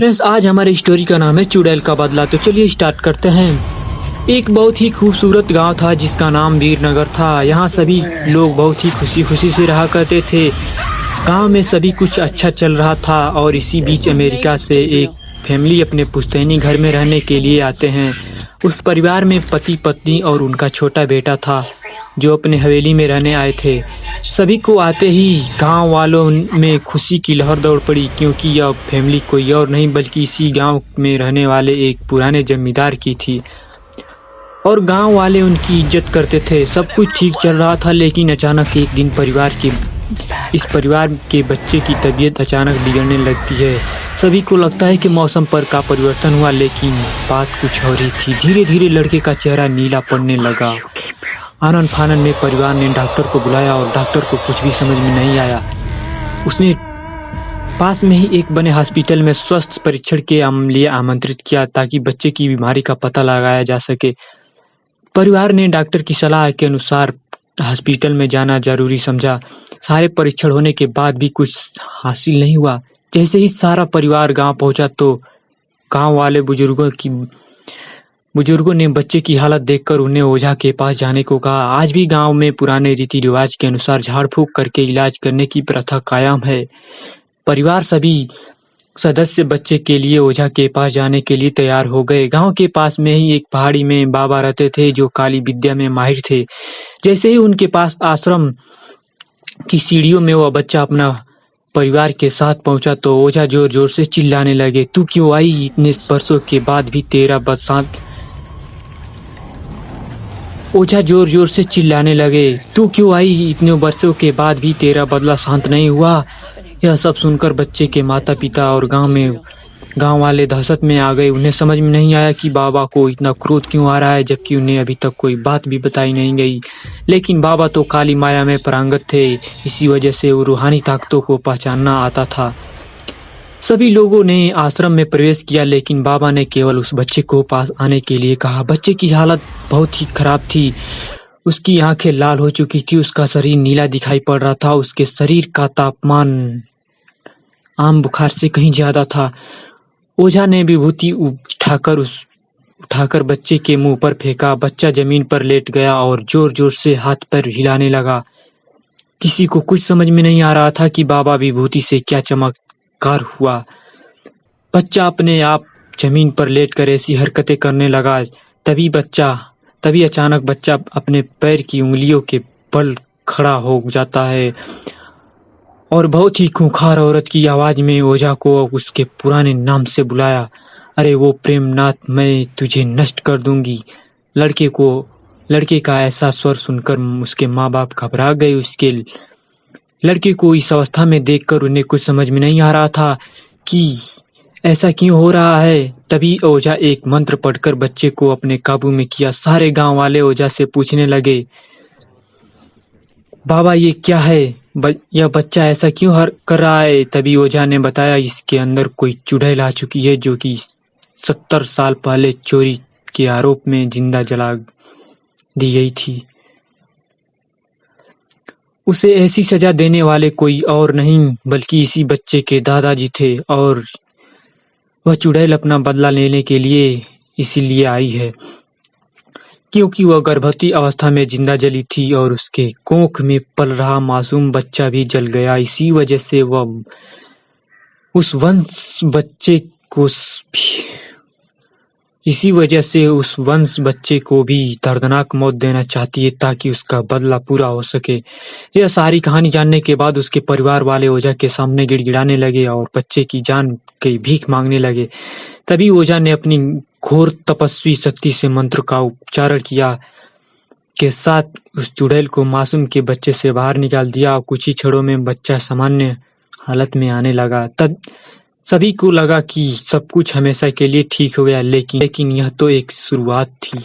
Friends, आज हमारी story का नाम है चुड़ैल का बदला। तो चलिए स्टार्ट करते हैं। एक बहुत ही खूबसूरत गांव था जिसका नाम वीरनगर था। यहाँ सभी लोग बहुत ही खुशी खुशी से रहा करते थे। गांव में सभी कुछ अच्छा चल रहा था और इसी बीच अमेरिका से एक फैमिली अपने पुश्तैनी घर में रहने के लिए आते हैं। उस परिवार में पति पत्नी और उनका छोटा बेटा था जो अपने हवेली में रहने आए थे। सभी को आते ही गांव वालों में खुशी की लहर दौड़ पड़ी, क्योंकि यह फैमिली कोई और नहीं बल्कि इसी गांव में रहने वाले एक पुराने जमींदार की थी और गांव वाले उनकी इज्जत करते थे। सब कुछ ठीक चल रहा था, लेकिन अचानक एक दिन इस परिवार के बच्चे की तबीयत अचानक बिगड़ने लगती है। सभी को लगता है कि मौसम पर का परिवर्तन हुआ, लेकिन बात कुछ और ही थी। धीरे धीरे लड़के का चेहरा नीला पड़ने लगा। आनन फानन में परिवार ने डॉक्टर को बुलाया और डॉक्टर को कुछ भी समझ में नहीं आया। उसने पास में ही एक बने हॉस्पिटल में स्वास्थ्य परीक्षण के लिए आमंत्रित किया ताकि बच्चे की बीमारी का पता लगाया जा सके। परिवार ने डॉक्टर की सलाह के अनुसार हॉस्पिटल में जाना जरूरी समझा। सारे परीक्षण होने के बाद भी कुछ हासिल नहीं हुआ। जैसे ही सारा परिवार गांव पहुंचा तो गांव वाले बुजुर्गों ने बच्चे की हालत देखकर उन्हें ओझा के पास जाने को कहा। आज भी गांव में पुराने रीति रिवाज के अनुसार झाड़ फूंक करके इलाज करने की प्रथा कायम है। परिवार सभी सदस्य बच्चे के लिए ओझा के पास जाने के लिए तैयार हो गए। गांव के पास में ही एक पहाड़ी में बाबा रहते थे जो काली विद्या में माहिर थे। जैसे ही उनके पास आश्रम की सीढ़ियों में वह बच्चा अपना परिवार के साथ पहुंचा तो ओझा जोर जोर से चिल्लाने लगे, तू क्यों आई? इतने वर्षों के बाद भी तेरा बदसांत ओझा जोर जोर से चिल्लाने लगे, तू क्यों आई? इतने वर्षों के बाद भी तेरा बदला शांत नहीं हुआ। यह सब सुनकर बच्चे के माता पिता और गांव वाले दहशत में आ गए। उन्हें समझ में नहीं आया कि बाबा को इतना क्रोध क्यों आ रहा है, जबकि उन्हें अभी तक कोई बात भी बताई नहीं गई। लेकिन बाबा तो काली माया में पारंगत थे, इसी वजह से वो रूहानी ताकतों को पहचानना आता था। सभी लोगों ने आश्रम में प्रवेश किया, लेकिन बाबा ने केवल उस बच्चे को पास आने के लिए कहा। बच्चे की हालत बहुत ही खराब थी। उसकी आंखें लाल हो चुकी थी, उसका शरीर नीला दिखाई पड़ रहा था, उसके शरीर का तापमान आम बुखार से कहीं ज्यादा था। ओझा ने विभूति उठाकर बच्चे के मुंह पर फेंका। बच्चा जमीन पर लेट गया और जोर जोर से हाथ पैर हिलाने लगा। किसी को कुछ समझ में नहीं आ रहा था कि बाबा विभूति से क्या चमत्कार हुआ। बच्चा अपने आप जमीन पर लेटकर ऐसी हरकतें करने लगा। तभी अचानक बच्चा अपने पैर की उंगलियों के बल खड़ा हो जाता है और बहुत ही खूंखार औरत की आवाज में ओझा को उसके पुराने नाम से बुलाया, अरे वो प्रेमनाथ, मैं तुझे नष्ट कर दूंगी। लड़के का ऐसा स्वर सुनकर उसके माँ बाप घबरा गए। उसके लड़के को इस अवस्था में देखकर उन्हें कुछ समझ में नहीं आ रहा था कि ऐसा क्यों हो रहा है। तभी ओझा एक मंत्र पढ़कर बच्चे को अपने काबू में किया। सारे गांव वाले ओझा से पूछने लगे, बाबा ये क्या है? यह बच्चा ऐसा क्यों कर रहा है? तभी ओझा ने बताया, इसके अंदर कोई चुड़ैल आ चुकी है जो कि 70 साल पहले चोरी के आरोप में जिंदा जला दी गई थी। उसे ऐसी सजा देने वाले कोई और नहीं बल्कि इसी बच्चे के दादाजी थे और वह चुड़ैल अपना बदला लेने के लिए इसीलिए आई है क्योंकि वह गर्भवती अवस्था में जिंदा जली थी और उसके कोख में पल रहा मासूम बच्चा भी जल गया। इसी वजह से उस वंश बच्चे को भी दर्दनाक मौत देना चाहती है ताकि उसका बदला पूरा हो सके। यह सारी कहानी जानने के बाद उसके परिवार वाले ओझा के सामने गिड़गिड़ाने लगे और बच्चे की जान की भीख मांगने लगे। तभी ओझा ने अपनी घोर तपस्वी शक्ति से मंत्र का उच्चारण किया के साथ उस चुड़ैल को मासूम के बच्चे से बाहर निकाल दिया। कुछ ही क्षणों में बच्चा सामान्य हालत में आने लगा। तब सभी को लगा कि सब कुछ हमेशा के लिए ठीक हो गया, लेकिन यह तो एक शुरुआत थी।